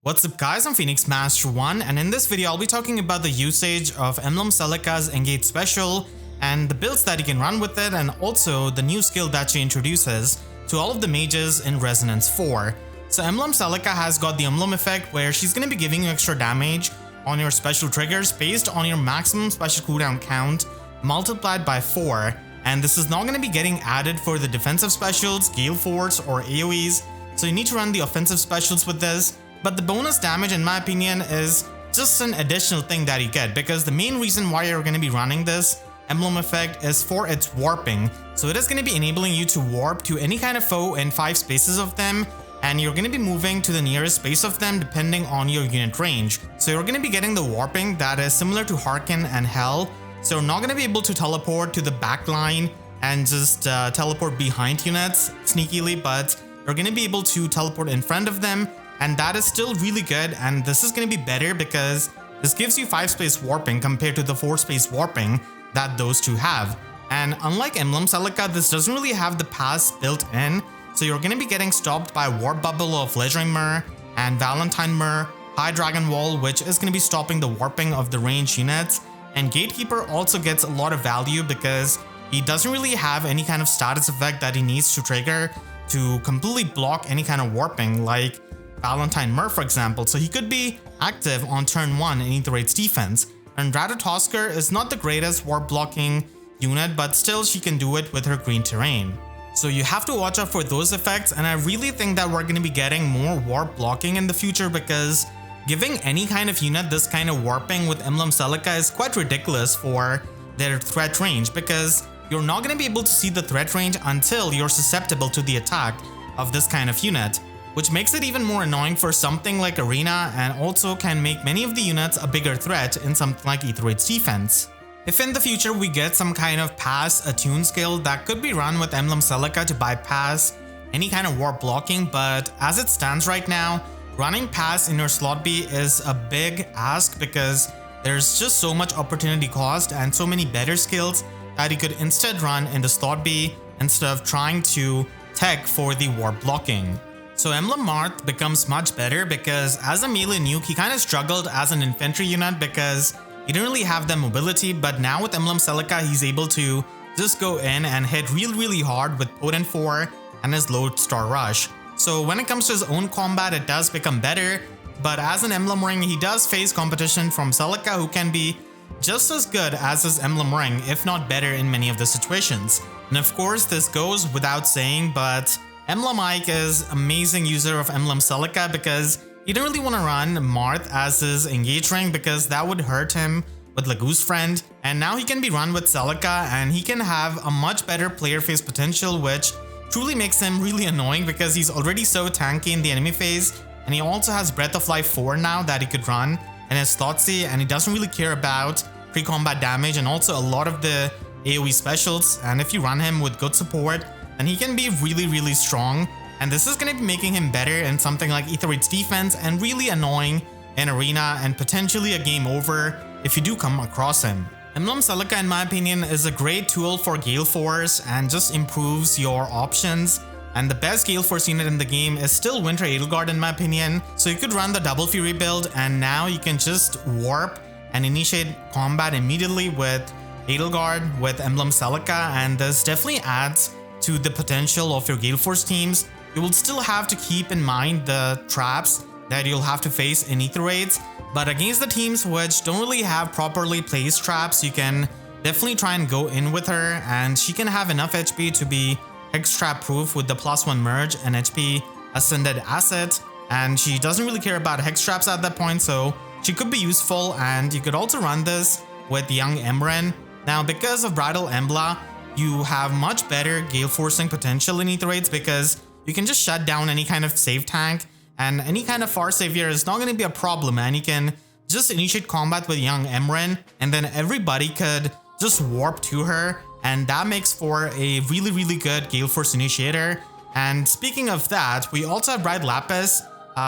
What's up guys, I'm Phoenix Master 1 and in this video I'll be talking about the usage of Emblem Celica's Engage special and the builds that you can run with it, and also the new skill that she introduces to all of the mages in Resonance 4. So Emblem Celica has got the Emblem effect where she's going to be giving you extra damage on your special triggers based on your maximum special cooldown count multiplied by 4, and this is not going to be getting added for the defensive specials, Gale Force or AoEs, so you need to run the offensive specials with this. But the bonus damage, in my opinion, is just an additional thing that you get, because the main reason why you're going to be running this Emblem effect is for its warping. So it is going to be enabling you to warp to any kind of foe in 5 spaces of them, and you're going to be moving to the nearest space of them depending on your unit range. So you're going to be getting the warping that is similar to Harken and Hell. So you're not going to be able to teleport to the back line and just teleport behind units sneakily, but you're going to be able to teleport in front of them. And that is still really good, and this is going to be better because this gives you 5 space warping compared to the 4 space warping that those two have. And unlike Emblem Celica, this doesn't really have the pass built in, so you're going to be getting stopped by Warp Bubble of Ledgering Mirror and Valentine Mirror, High Dragon Wall, which is going to be stopping the warping of the ranged units. And Gatekeeper also gets a lot of value because he doesn't really have any kind of status effect that he needs to trigger to completely block any kind of warping like Valentine Mirror, for example, so he could be active on turn 1 in Ether Raid's defense. And Ratatosker is not the greatest warp blocking unit, but still she can do it with her green terrain. So you have to watch out for those effects, and I really think that we're going to be getting more warp blocking in the future, because giving any kind of unit this kind of warping with Emblem Celica is quite ridiculous for their threat range, because you're not going to be able to see the threat range until you're susceptible to the attack of this kind of unit, which makes it even more annoying for something like Arena, and also can make many of the units a bigger threat in something like Ether Raid's defense. If in the future we get some kind of pass attune skill that could be run with Emblem Celica to bypass any kind of warp blocking, but as it stands right now, running pass in your slot B is a big ask because there's just so much opportunity cost and so many better skills that you could instead run in the slot B instead of trying to tech for the warp blocking. So Emblem Marth becomes much better because as a melee nuke, he kind of struggled as an infantry unit because he didn't really have the mobility, but now with Emblem Celica, he's able to just go in and hit really hard with Potent 4 and his Lodestar Rush. So when it comes to his own combat, it does become better, but as an Emblem Ring, he does face competition from Celica, who can be just as good as his Emblem Ring, if not better in many of the situations. And of course, this goes without saying, but Emblem Ike is amazing user of Emblem Celica because he didn't really want to run Marth as his engage ring because that would hurt him with Lagoose Friend, and now he can be run with Celica and he can have a much better player phase potential, which truly makes him really annoying because he's already so tanky in the enemy phase, and he also has Breath of Life 4 now that he could run in his Thoughtseize, and he doesn't really care about pre-combat damage and also a lot of the AoE specials, and if you run him with good support, and he can be really strong, and this is going to be making him better in something like Ether Raid's defense and really annoying in Arena and potentially a game over if you do come across him. Emblem Celica, in my opinion, is a great tool for Gale Force and just improves your options, and the best Gale Force unit in the game is still Winter Edelgard in my opinion, so you could run the Double Fury build and now you can just warp and initiate combat immediately with Edelgard with Emblem Celica, and this definitely adds to the potential of your Gale Force teams. You will still have to keep in mind the traps that you'll have to face in Ether Raids, but against the teams which don't really have properly placed traps, you can definitely try and go in with her, and she can have enough HP to be Hex Trap proof with the +1 merge and HP ascended asset, and she doesn't really care about Hex Traps at that point, so she could be useful. And you could also run this with Young Emran. Now because of Bridal Embla, you have much better Gale Forcing potential in Ether Raids because you can just shut down any kind of save tank, and any kind of far savior is not going to be a problem, and you can just initiate combat with Young Emran, and then everybody could just warp to her, and that makes for a really good Gale Force initiator. And speaking of that, we also have Bright Lapis,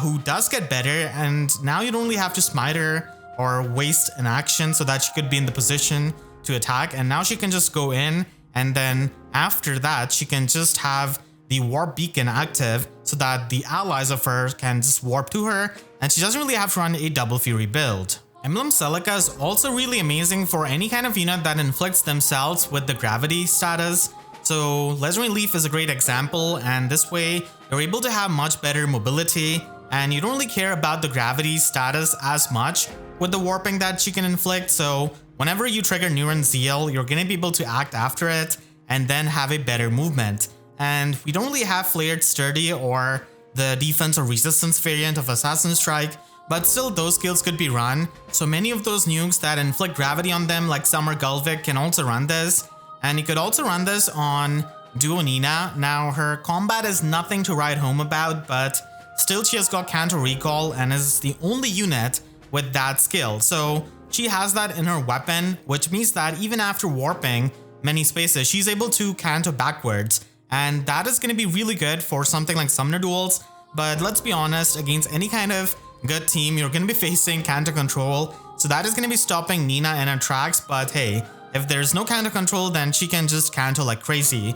who does get better, and now you don't really have to smite her or waste an action so that she could be in the position to attack, and now she can just go in, and then after that she can just have the warp beacon active so that the allies of her can just warp to her and she doesn't really have to run a double fury build. Emblem Celica is also really amazing for any kind of unit that inflicts themselves with the gravity status. So Legendary Leaf is a great example, and this way you're able to have much better mobility and you don't really care about the gravity status as much with the warping that she can inflict. So whenever you trigger Neuron Zeal, you're going to be able to act after it and then have a better movement. And we don't really have Flared Sturdy or the defense or resistance variant of Assassin Strike, but still those skills could be run. So many of those nukes that inflict gravity on them like Summer Gulvik can also run this. And you could also run this on Duo Nina. Now her combat is nothing to write home about, but still she has got Canto Recall and is the only unit with that skill. So she has that in her weapon, which means that even after warping many spaces, she's able to Canto backwards. And that is going to be really good for something like Summoner Duels. But let's be honest, against any kind of good team, you're going to be facing Canto Control. So that is going to be stopping Nina in her tracks. But hey, if there's no Canto Control, then she can just Canto like crazy.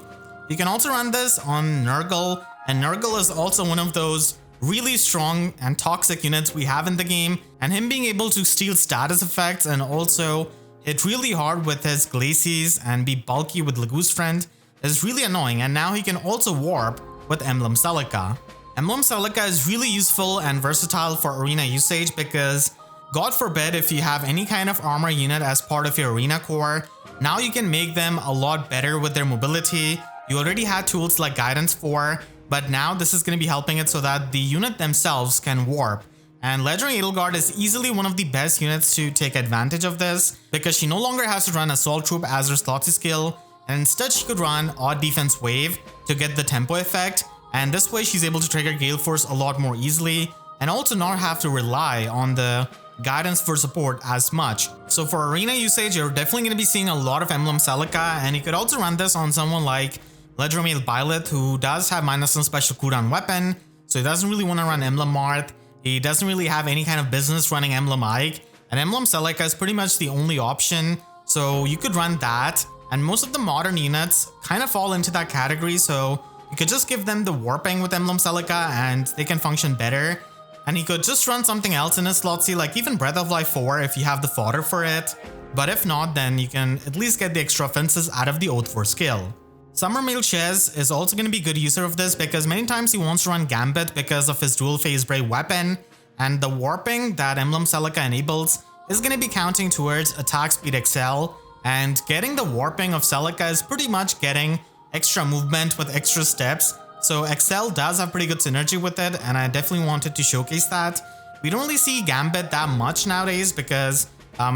You can also run this on Nurgle. And Nurgle is also one of those really strong and toxic units we have in the game. And him being able to steal status effects and also hit really hard with his Glacies and be bulky with Lagoose Friend is really annoying, and now he can also warp with Emblem Celica. Emblem Celica is really useful and versatile for arena usage because, God forbid, if you have any kind of armor unit as part of your arena core, now you can make them a lot better with their mobility. You already had tools like Guidance 4, but now this is going to be helping it so that the unit themselves can warp. And Legendary Edelgard is easily one of the best units to take advantage of this because she no longer has to run Assault Troop as her slotty skill, and instead she could run Odd Defense Wave to get the tempo effect, and this way she's able to trigger Gale Force a lot more easily and also not have to rely on the Guidance for support as much. So for arena usage, you're definitely going to be seeing a lot of Emblem Celica, and you could also run this on someone like Legendary Byleth, who does have -1 special cooldown weapon, so he doesn't really want to run Emblem Marth. He doesn't really have any kind of business running Emblem Ike, and Emblem Celica is pretty much the only option, so you could run that. And most of the modern units kind of fall into that category, so you could just give them the warping with Emblem Celica and they can function better. And you could just run something else in his slotsy, like even Breath of Life 4 if you have the fodder for it. But if not, then you can at least get the extra offenses out of the Oath 4 skill. Summer Male Ches is also going to be a good user of this because many times he wants to run Gambit because of his dual phase Brave weapon, and the warping that Emblem Celica enables is going to be counting towards attack speed excel. And getting the warping of Celica is pretty much getting extra movement with extra steps. So Excel does have pretty good synergy with it, and I definitely wanted to showcase that. We don't really see Gambit that much nowadays because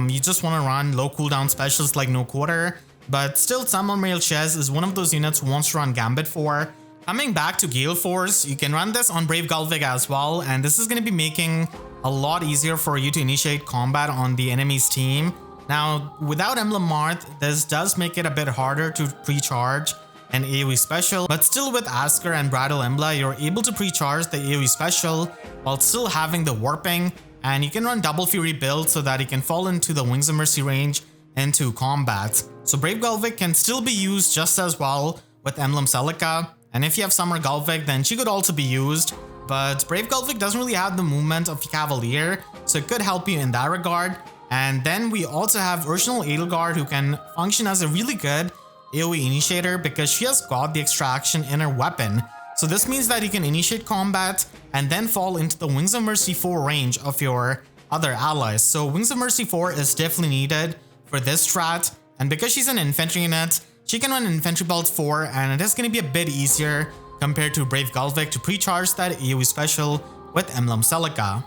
you just want to run low cooldown specials like No Quarter. But still, Summer Male Ches is one of those units who wants to run Gambit for. Coming back to Gale Force, you can run this on Brave Gulvik as well, and this is going to be making a lot easier for you to initiate combat on the enemy's team. Now, without Emblem Marth, this does make it a bit harder to pre-charge an AoE special, but still with Asker and Bridal Embla, you're able to pre-charge the AoE special while still having the warping, and you can run Double Fury build so that you can fall into the Wings of Mercy range into combat. So Brave Gulvik can still be used just as well with Emblem Celica, and if you have Summer Gulvik, then she could also be used, but Brave Gulvik doesn't really have the movement of Cavalier, so it could help you in that regard. And then we also have Urshinal Edelgard, who can function as a really good AoE initiator because she has got the extraction in her weapon. So this means that you can initiate combat and then fall into the Wings of Mercy 4 range of your other allies. So Wings of Mercy 4 is definitely needed for this strat, and because she's an infantry unit, she can run Infantry Belt 4, and it is going to be a bit easier compared to Brave Gulvik to pre-charge that AoE special with Emblem Celica.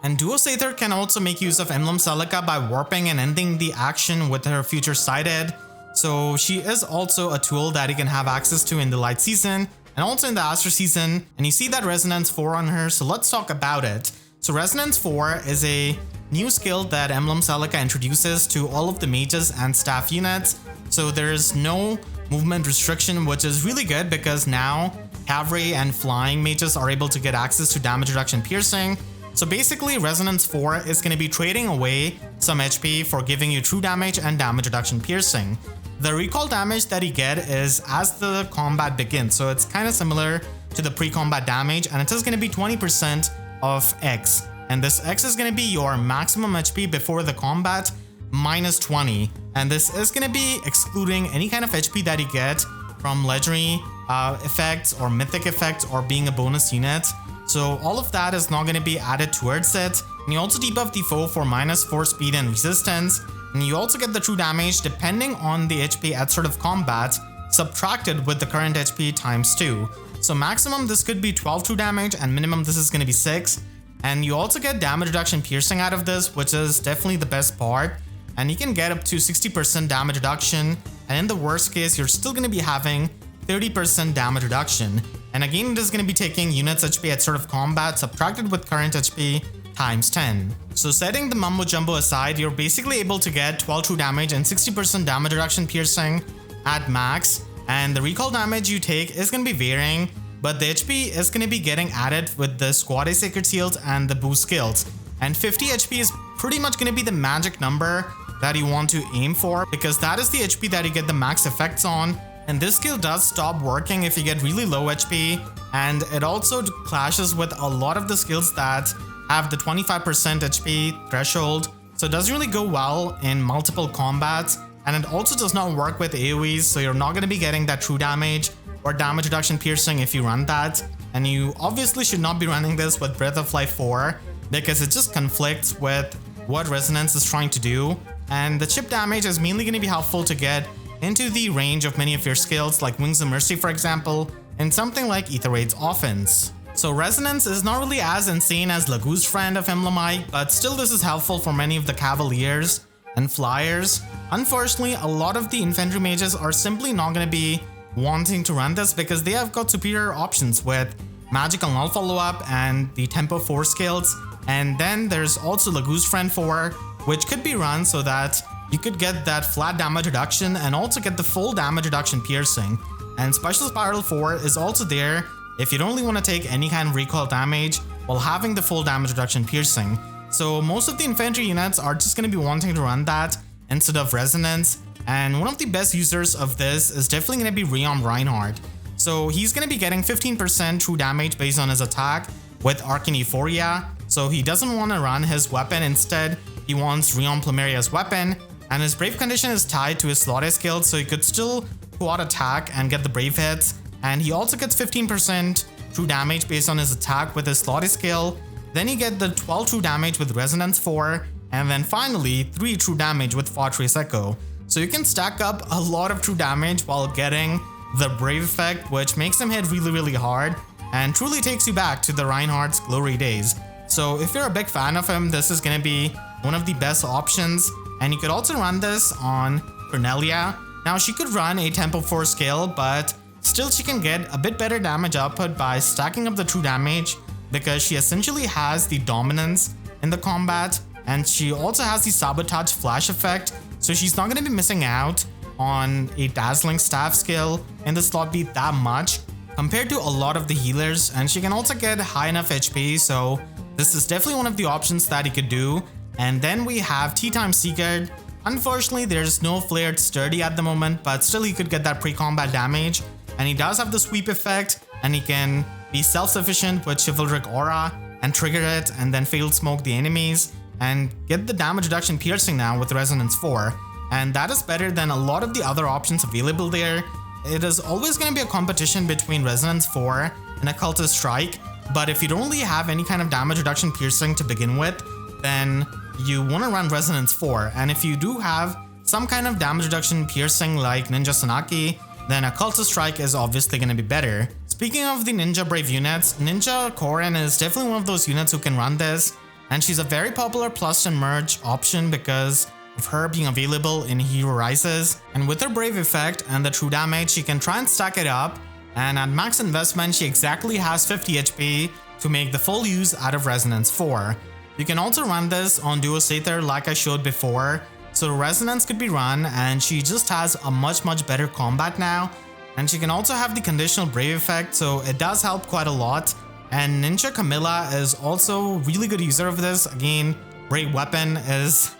And Duo Sather can also make use of Emblem Celica by warping and ending the action with her Future Sighted. So she is also a tool that you can have access to in the Light Season and also in the Aster Season. And you see that Resonance 4 on her, so let's talk about it. So Resonance 4 is a new skill that Emblem Celica introduces to all of the mages and staff units. So there's no movement restriction, which is really good because now cavalry and flying mages are able to get access to damage reduction piercing. So basically, Resonance 4 is going to be trading away some HP for giving you true damage and damage reduction piercing. the recall damage that you get is as the combat begins. So it's kind of similar to the pre-combat damage, and it is going to be 20% of X. And this X is going to be your maximum HP before the combat minus 20. And this is going to be excluding any kind of HP that you get from legendary effects or mythic effects or being a bonus unit. So all of that is not going to be added towards it. And you also debuff the foe for -4 speed and resistance. And you also get the true damage depending on the HP at start of combat, subtracted with the current HP times 2. So maximum this could be 12 true damage, and minimum this is going to be 6. And you also get damage reduction piercing out of this, which is definitely the best part. And you can get up to 60% damage reduction. And in the worst case, you're still going to be having 30% damage reduction. And again, it is going to be taking units HP at start of combat, subtracted with current HP times 10. So setting the mumbo jumbo aside, you're basically able to get 12 true damage and 60% damage reduction piercing at max. And the recall damage you take is going to be varying, but the HP is going to be getting added with the Squad A Sacred Seals and the boost skills. And 50 HP is pretty much going to be the magic number that you want to aim for, because that is the HP that you get the max effects on. And this skill does stop working if you get really low HP, and it also clashes with a lot of the skills that have the 25% HP threshold, so it doesn't really go well in multiple combats. And it also does not work with AoEs, so you're not going to be getting that true damage or damage reduction piercing if you run that. And you obviously should not be running this with Breath of Life 4, because it just conflicts with what Resonance is trying to do. And the chip damage is mainly going to be helpful to get into the range of many of your skills, like Wings of Mercy for example, and something like Ether Raid's offense. So Resonance is not really as insane as Lagu's friend of Emblemite, but still this is helpful for many of the Cavaliers and Flyers. Unfortunately, a lot of the infantry mages are simply not going to be wanting to run this, because they have got superior options with Magical Null Follow-Up and the Tempo 4 skills. And then there's also Lagu's Friend 4, which could be run so that you could get that flat damage reduction and also get the full damage reduction piercing. And Special Spiral 4 is also there if you don't really want to take any kind of recoil damage while having the full damage reduction piercing. So most of the infantry units are just going to be wanting to run that instead of Resonance. And one of the best users of this is definitely going to be Realm Reinhardt. So he's going to be getting 15% true damage based on his attack with Arcane Euphoria. So he doesn't want to run his weapon, instead he wants Realm Plumeria's weapon. And his Brave condition is tied to his slot A skill, so he could still quad attack and get the Brave hits. And he also gets 15% true damage based on his attack with his slot A skill. Then you get the 12 true damage with Resonance 4, and then finally 3 true damage with Fortress Echo. So you can stack up a lot of true damage while getting the Brave effect, which makes him hit really hard and truly takes you back to the Reinhardt's glory days. So if you're a big fan of him, this is going to be one of the best options. And you could also run this on Cornelia. Now she could run a Tempo 4 skill, but still she can get a bit better damage output by stacking up the true damage, because she essentially has the dominance in the combat, and she also has the Sabotage Flash effect, so she's not going to be missing out on a Dazzling Staff skill in the slot B that much compared to a lot of the healers. And she can also get high enough HP, so this is definitely one of the options that you could do. And then we have T-Time Seeker. Unfortunately, there's no Flared Sturdy at the moment, but still he could get that pre-combat damage. And he does have the sweep effect, and he can be self-sufficient with Chivalric Aura and trigger it and then Fatal Smoke the enemies and get the damage reduction piercing now with Resonance 4. And that is better than a lot of the other options available there. It is always going to be a competition between Resonance 4 and Occultist Strike, but if you don't really have any kind of damage reduction piercing to begin with, then you want to run Resonance 4. And if you do have some kind of damage reduction piercing like Ninja Sanaki, then Occultist Strike is obviously going to be better. Speaking of the Ninja Brave units, Ninja Korin is definitely one of those units who can run this, and she's a very popular plus and merge option because of her being available in Hero Rises. And with her Brave effect and the true damage, she can try and stack it up, and at max investment she exactly has 50 HP to make the full use out of Resonance 4. You can also run this on Duo Sather like I showed before, so Resonance could be run and she just has a much better combat now. And she can also have the conditional Brave effect, so it does help quite a lot. And Ninja Camilla is also a really good user of this. Again, Brave Weapon is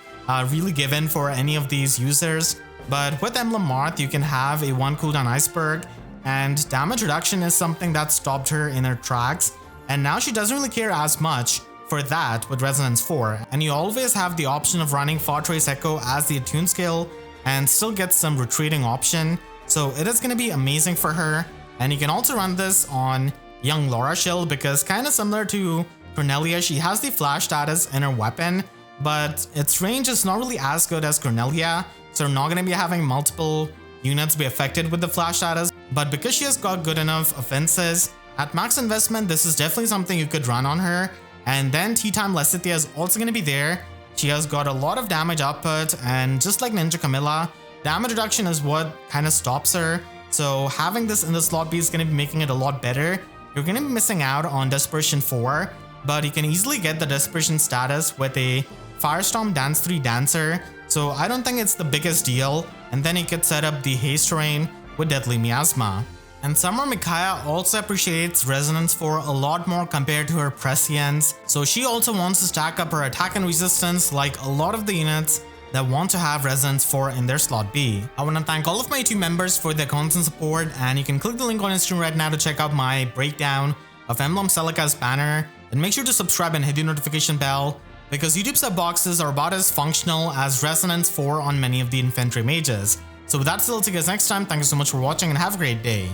really given for any of these users. but with Emblem Marth you can have a 1 cooldown iceberg, and damage reduction is something that stopped her in her tracks, and now she doesn't really care as much for that with Resonance 4. And you always have the option of running Fortrace Echo as the attune skill and still get some retreating option, so it is going to be amazing for her. And you can also run this on young Laura Shield because kind of similar to Cornelia, she has the flash status in her weapon, but its range is not really as good as Cornelia, so we're not going to be having multiple units be affected with the flash status. But because she has got good enough offenses, at max investment this is definitely something you could run on her. And then Tea Time Lysithea is also going to be there. She has got a lot of damage output, and just like Ninja Camilla, damage reduction is what kind of stops her. So having this in the slot B is going to be making it a lot better. You're going to be missing out on Dispersion 4, but you can easily get the Dispersion status with a Firestorm Dance 3 Dancer, so I don't think it's the biggest deal. And then you could set up the Haste Rain with Deadly Miasma. And Summer Micaiah also appreciates Resonance 4 a lot more compared to her Prescience, so she also wants to stack up her attack and resistance like a lot of the units that want to have Resonance 4 in their slot B. I want to thank all of my YouTube members for their constant support, and you can click the link on Instagram right now to check out my breakdown of Emblem Celica's banner, and make sure to subscribe and hit the notification bell because YouTube sub boxes are about as functional as Resonance 4 on many of the infantry mages. So with that, till I'll see you guys next time. Thank you so much for watching and have a great day.